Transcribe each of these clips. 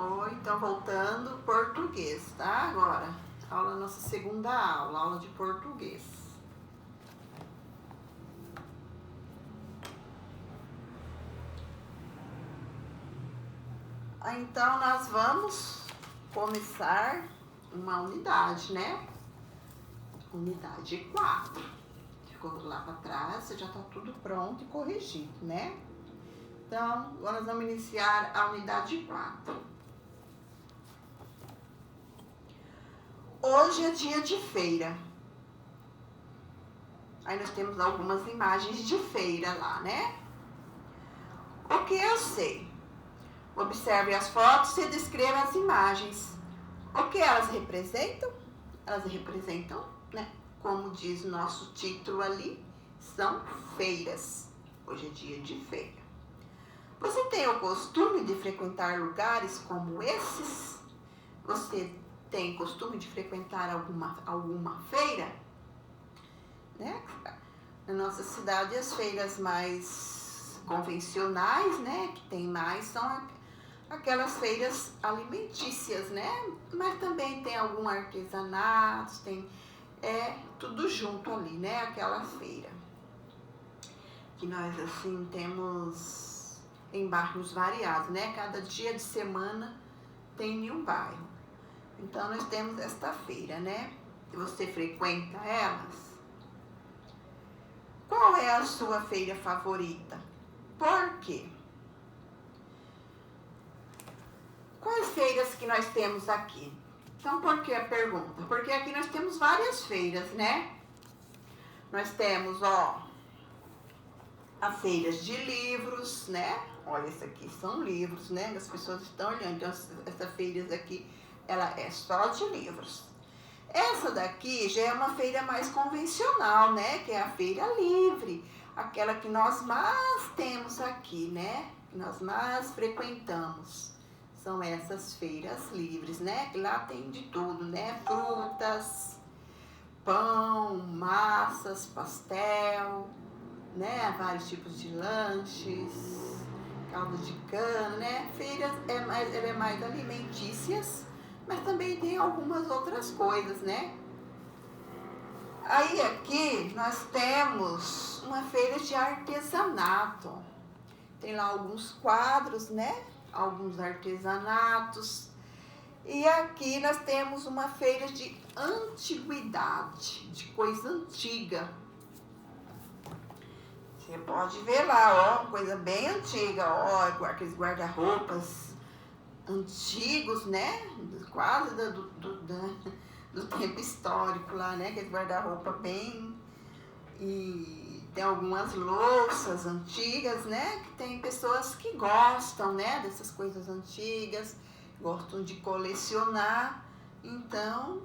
Oi, então voltando, português, tá? Agora, nossa segunda aula de português. Então, nós vamos começar uma unidade, né? Unidade 4. Ficou lá para trás, já tá tudo pronto e corrigido, né? Então, agora nós vamos iniciar a unidade 4. Hoje é dia de feira. Aí nós temos algumas imagens de feira lá, né? O que eu sei? Observe as fotos e descreva as imagens. O que elas representam? Elas representam, né? Como diz o nosso título ali, são feiras. Hoje é dia de feira. Você tem o costume de frequentar lugares como esses? Você tem costume de frequentar alguma feira? Né? Na nossa cidade, as feiras mais convencionais, né, que tem mais, são aquelas feiras alimentícias, né? Mas também tem algum artesanato, tem tudo junto ali, né? Aquela feira. Que nós, assim, temos em bairros variados, né? Cada dia de semana tem em um bairro. Então, nós temos esta feira, né? Você frequenta elas? Qual é a sua feira favorita? Por quê? Quais feiras que nós temos aqui? Então, por que a pergunta? Porque aqui nós temos várias feiras, né? Nós temos, as feiras de livros, né? Olha, isso aqui são livros, né? As pessoas estão olhando. Então, essa feira aqui, ela é só de livros. Essa daqui já é uma feira mais convencional, né? Que é a feira livre. Aquela que nós mais temos aqui, né? Que nós mais frequentamos. São essas feiras livres, né? Que lá tem de tudo, né? Frutas, pão, massas, pastel, né? Vários tipos de lanches, caldo de cana, né? Feiras ela é mais alimentícias, mas também tem algumas outras coisas, né? Aí aqui nós temos uma feira de artesanato. Tem lá alguns quadros, né? Alguns artesanatos. E aqui nós temos uma feira de antiguidade, de coisa antiga. Você pode ver lá, coisa bem antiga, aqueles guarda-roupas antigos, né? Quase do tempo histórico lá, né? Aquele guarda-roupa bem... E tem algumas louças antigas, né? Que tem pessoas que gostam, né? Dessas coisas antigas, gostam de colecionar. Então,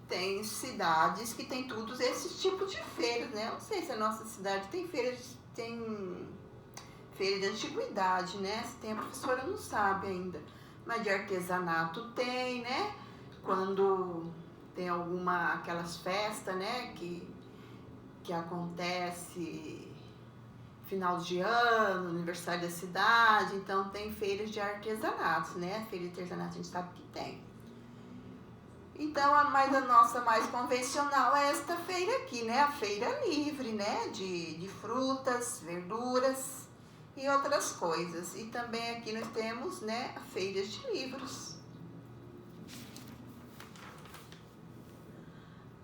tem cidades que tem todos esses tipos de feiras, né? Eu não sei se a nossa cidade tem feira de antiguidade, né? Se tem, a professora não sabe ainda. Mas de artesanato tem, né? Quando tem aquelas festas, né? Que acontece final de ano, aniversário da cidade. Então tem feiras de artesanatos, né? Feira de artesanato a gente sabe que tem. Então, a nossa mais convencional é esta feira aqui, né? A feira livre, né? De frutas, verduras e outras coisas. E também aqui nós temos, né? A feira de livros.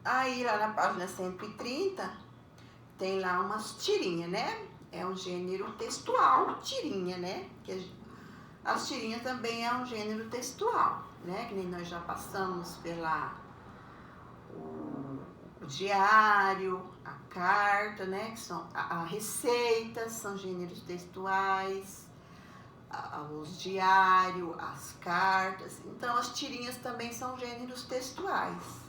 Aí, lá na página 130, tem lá umas tirinhas, né? É um gênero textual, tirinha, né? As tirinhas também é um gênero textual, né? Que nem nós já passamos o diário, a carta, né? Que são a receitas, são gêneros textuais, os diários, as cartas. Então, as tirinhas também são gêneros textuais.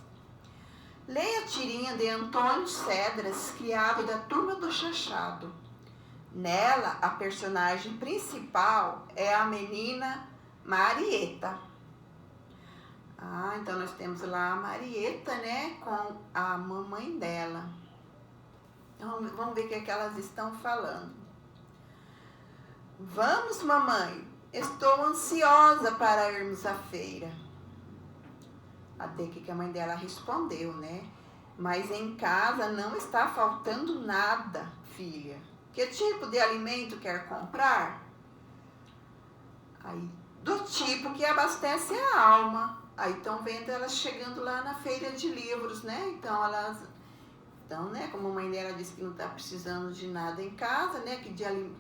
Leia a tirinha de Antônio Cedras, criado da Turma do Chachado. Nela, a personagem principal é a menina Marieta. Então nós temos lá a Marieta, né, com a mamãe dela. Então, vamos ver o que elas estão falando. Vamos, mamãe, estou ansiosa para irmos à feira. Até que a mãe dela respondeu, né? Mas em casa não está faltando nada, filha. Que tipo de alimento quer comprar? Aí, do tipo que abastece a alma. Aí estão vendo elas chegando lá na feira de livros, né? Então, né, como a mãe dela disse que não está precisando de nada em casa, né? Que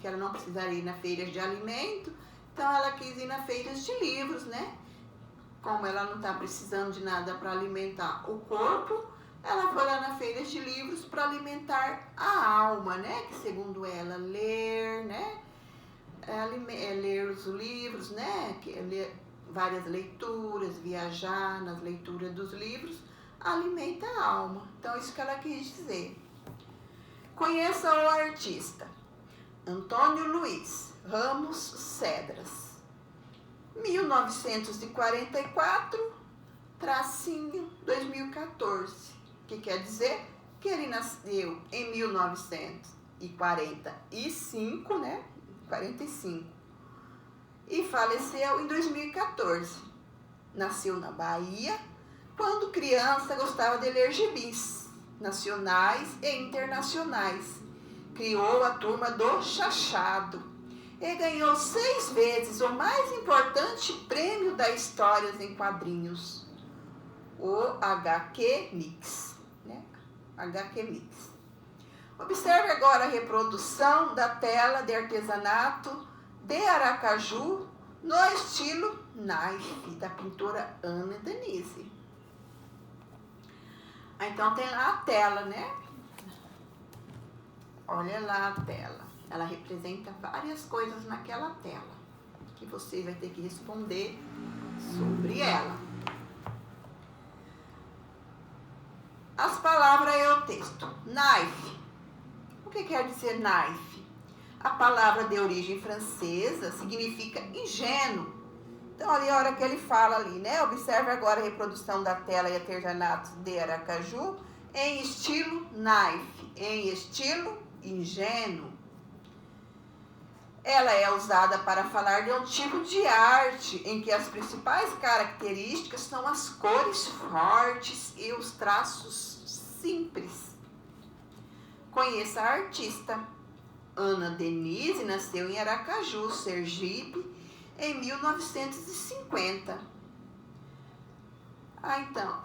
ela não precisaria ir na feira de alimento, então ela quis ir na feira de livros, né? Como ela não está precisando de nada para alimentar o corpo, ela foi lá na feira de livros para alimentar a alma, né? Que segundo ela, ler, né? Ler os livros, né? Ler várias leituras, viajar nas leituras dos livros, alimenta a alma. Então, isso que ela quis dizer. Conheça o artista Antônio Luiz Ramos Cedras, 1944, tracinho 2014, que quer dizer que ele nasceu em 1945, né? 45, e faleceu em 2014. Nasceu na Bahia. Quando criança, gostava de ler gibis nacionais e internacionais. Criou a turma do Chachado e ganhou 6 vezes o mais importante prêmio da história em quadrinhos, o HQ Mix, né? HQ Mix. Observe agora a reprodução da tela de artesanato de Aracaju no estilo Knife, da pintora Ana Denise. Então tem lá a tela, né? Olha lá a tela. Ela representa várias coisas naquela tela, que você vai ter que responder sobre ela. As palavras e o texto. Knife. O que quer dizer knife? A palavra de origem francesa significa ingênuo. Então, ali a hora que ele fala ali, né? Observe agora a reprodução da tela e artesanato de Aracaju em estilo knife, em estilo ingênuo. Ela é usada para falar de um tipo de arte em que as principais características são as cores fortes e os traços simples. Conheça a artista. Ana Denise nasceu em Aracaju, Sergipe, em 1950. Então,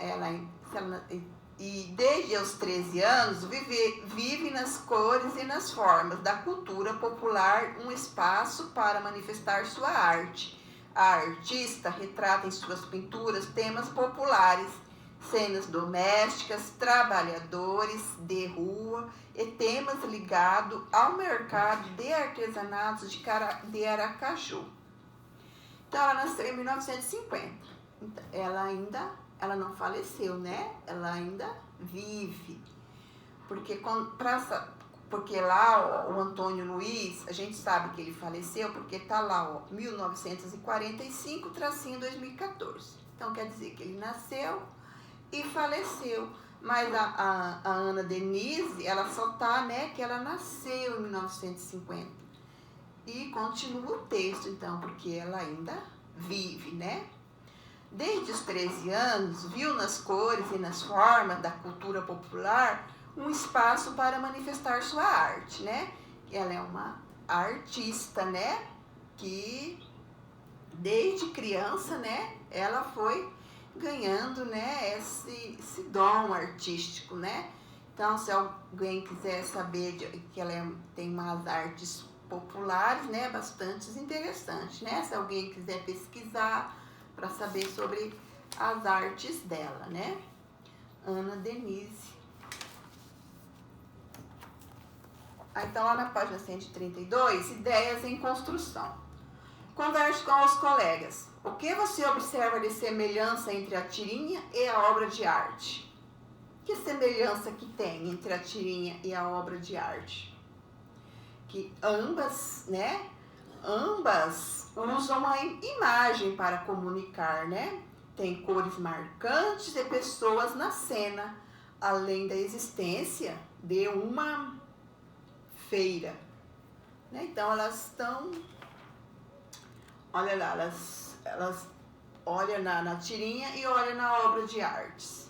e desde os 13 anos vive nas cores e nas formas da cultura popular um espaço para manifestar sua arte. A artista retrata em suas pinturas temas populares, cenas domésticas, trabalhadores de rua e temas ligados ao mercado de artesanatos de Aracaju. Então, ela nasceu em 1950. Então, ela não faleceu, né? Ela ainda vive. Porque lá o Antônio Luiz, a gente sabe que ele faleceu porque tá lá, ó, 1945, tracinho 2014. Então, quer dizer que ele nasceu e faleceu. Mas a Ana Denise, ela só tá, né, que ela nasceu em 1950. E continua o texto, então, porque ela ainda vive, né? Desde os 13 anos, viu nas cores e nas formas da cultura popular um espaço para manifestar sua arte, né? Ela é uma artista, né? Que desde criança, né? Ela foi ganhando, né? Esse dom artístico, né? Então, se alguém quiser saber que ela tem umas artes populares, né? Bastante interessantes, né? Se alguém quiser pesquisar para saber sobre as artes dela, né? Ana Denise. Então, lá na página 132, ideias em construção. Converse com os colegas. O que você observa de semelhança entre a tirinha e a obra de arte? Que semelhança que tem entre a tirinha e a obra de arte? Que ambas, né? Ambas usam a imagem para comunicar, né? Tem cores marcantes e pessoas na cena, além da existência de uma feira, né? Então, elas estão olha lá, elas olham na tirinha e olham na obra de artes.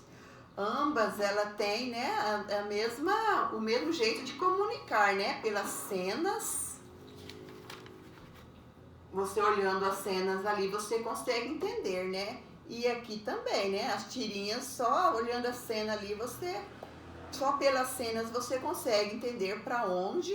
Ambas, ela tem, né, o mesmo jeito de comunicar, né, pelas cenas. Você olhando as cenas ali, você consegue entender, né? E aqui também, né, as tirinhas, só olhando a cena ali, só pelas cenas você consegue entender para onde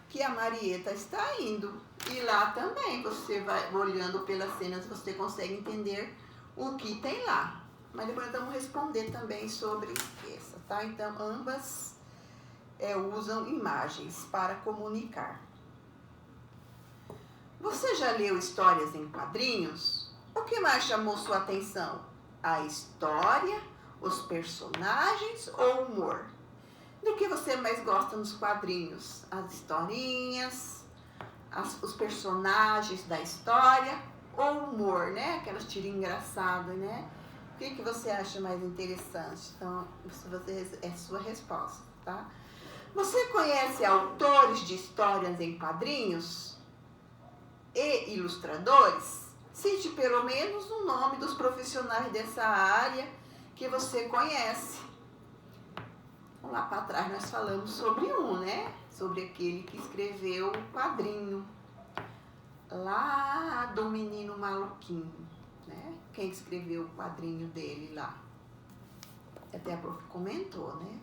que a Marieta está indo. E lá também, você vai olhando pelas cenas, você consegue entender o que tem lá. Mas depois vamos responder também sobre essa, tá? Então, ambas usam imagens para comunicar. Você já leu histórias em quadrinhos? O que mais chamou sua atenção? A história, os personagens ou o humor? Do que você mais gosta nos quadrinhos? As historinhas, os personagens da história ou o humor, né? Aquelas tirinhas engraçadas, né? O que você acha mais interessante? Então, é a sua resposta, tá? Você conhece autores de histórias em quadrinhos e ilustradores? Cite pelo menos o nome dos profissionais dessa área que você conhece. Lá para trás nós falamos sobre né? Sobre aquele que escreveu o quadrinho. Lá do Menino Maluquinho, né? Quem escreveu o quadrinho dele lá? Até a prof comentou, né?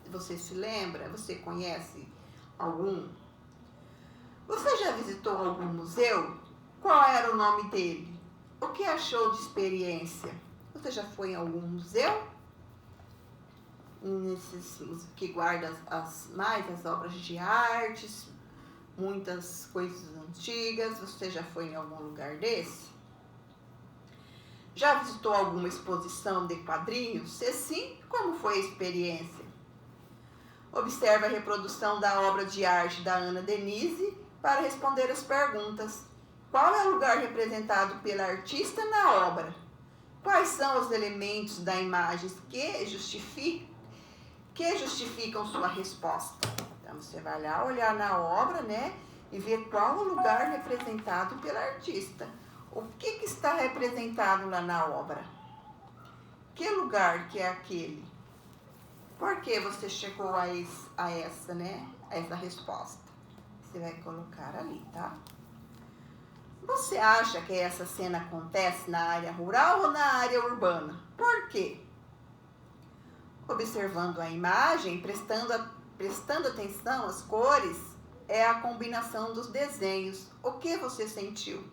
Você se lembra? Você conhece algum? Você já visitou algum museu? Qual era o nome dele? O que achou de experiência? Você já foi em algum museu? Nesses que guarda mais as obras de artes, muitas coisas antigas. Você já foi em algum lugar desse? Já visitou alguma exposição de quadrinhos? Se sim, como foi a experiência? Observe a reprodução da obra de arte da Ana Denise para responder as perguntas. Qual é o lugar representado pela artista na obra? Quais são os elementos da imagem que justificam sua resposta? Então, você vai lá olhar na obra, né? E ver qual o lugar representado pela artista. O que está representado lá na obra? Que lugar que é aquele? Por que você chegou a essa, né? A essa resposta? Você vai colocar ali, tá? Você acha que essa cena acontece na área rural ou na área urbana? Por quê? Observando a imagem, prestando atenção às cores, é a combinação dos desenhos. O que você sentiu?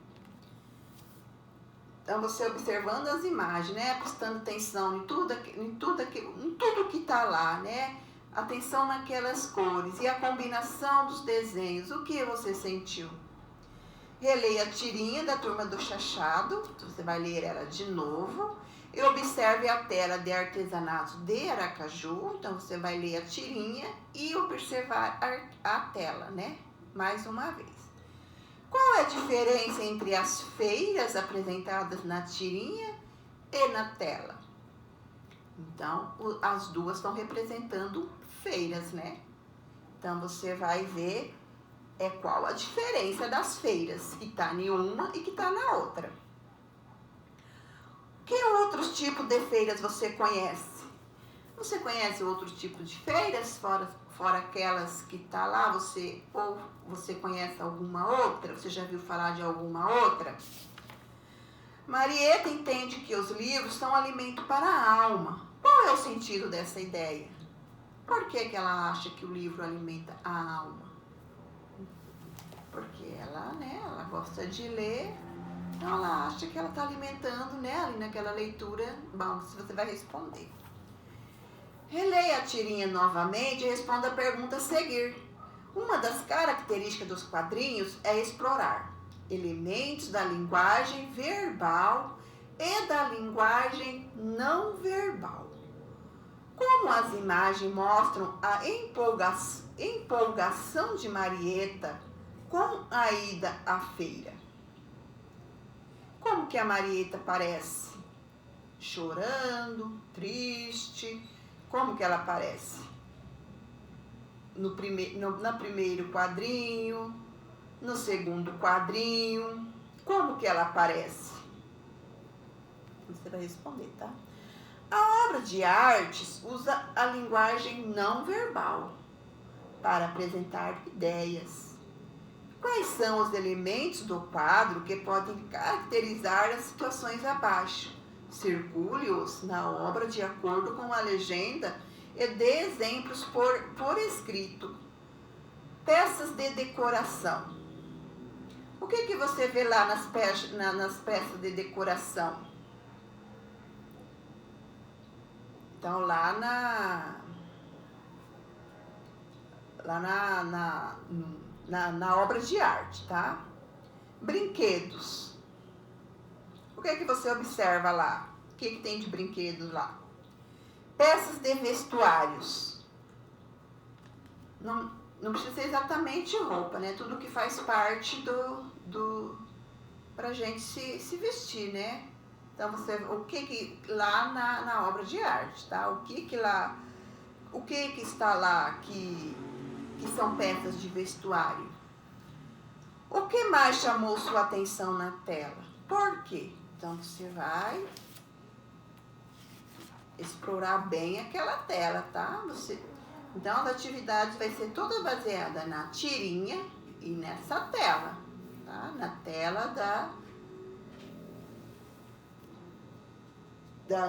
Então, você observando as imagens, né? Prestando atenção em tudo que está lá, né? Atenção naquelas cores e a combinação dos desenhos. O que você sentiu? Releia a tirinha da Turma do Chachado. Você vai ler ela de novo. E observe a tela de artesanato de Aracaju. Então, você vai ler a tirinha e observar a tela, né? Mais uma vez. Qual é a diferença entre as feiras apresentadas na tirinha e na tela? Então, as duas estão representando feiras, né? Então, você vai ver qual a diferença das feiras, que está em uma e que está na outra. Que outros tipos de feiras você conhece? Você conhece outros tipos de feiras, fora aquelas que está lá, ou você conhece alguma outra? Você já viu falar de alguma outra? Marieta entende que os livros são alimento para a alma. Qual é o sentido dessa ideia? Por que ela acha que o livro alimenta a alma? Porque ela gosta de ler, então ela acha que ela está alimentando, né, ali naquela leitura. Bom, se você vai responder. Releia a tirinha novamente e responda a pergunta a seguir. Uma das características dos quadrinhos é explorar elementos da linguagem verbal e da linguagem não verbal. Como as imagens mostram a empolgação de Marieta com a ida à feira. Como que a Marieta parece? Chorando, triste. Como que ela aparece? No primeiro quadrinho, no segundo quadrinho. Como que ela aparece? Você vai responder, tá? A obra de artes usa a linguagem não verbal para apresentar ideias. Quais são os elementos do quadro que podem caracterizar as situações abaixo? Circule-os na obra de acordo com a legenda e dê exemplos por escrito. Peças de decoração. O que você vê lá nas peças de decoração? Então, lá na obra de arte, tá? Brinquedos. O que você observa lá? O que tem de brinquedos lá? Peças de vestuários. Não precisa ser exatamente roupa, né? Tudo que faz parte pra gente se vestir, né? Então, o que lá na obra de arte, tá? O que está lá que são peças de vestuário? O que mais chamou sua atenção na tela? Por quê? Então, você vai explorar bem aquela tela, tá? Então, as atividades vai ser toda baseada na tirinha e nessa tela, tá? Na tela da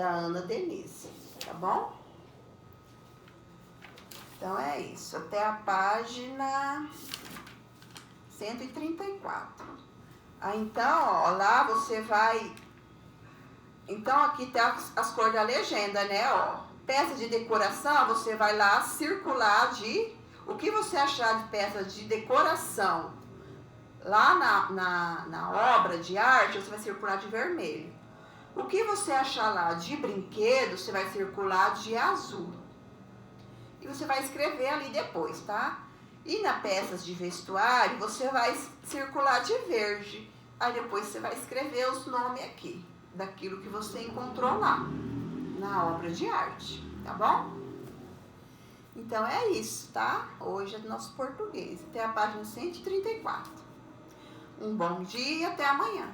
Ana Denise, tá bom? Então, é isso. Até a página 134. Então, ó, lá você vai... Então, aqui tá as cores da legenda, né, ó. Peça de decoração, você vai lá circular o que você achar de peças de decoração. Lá na obra de arte, você vai circular de vermelho. O que você achar lá de brinquedo, você vai circular de azul. E você vai escrever ali depois, tá? E na peças de vestuário, você vai circular de verde. Aí depois você vai escrever os nomes aqui, daquilo que você encontrou lá, na obra de arte, tá bom? Então é isso, tá? Hoje é nosso português. Até a página 134. Um bom dia e até amanhã.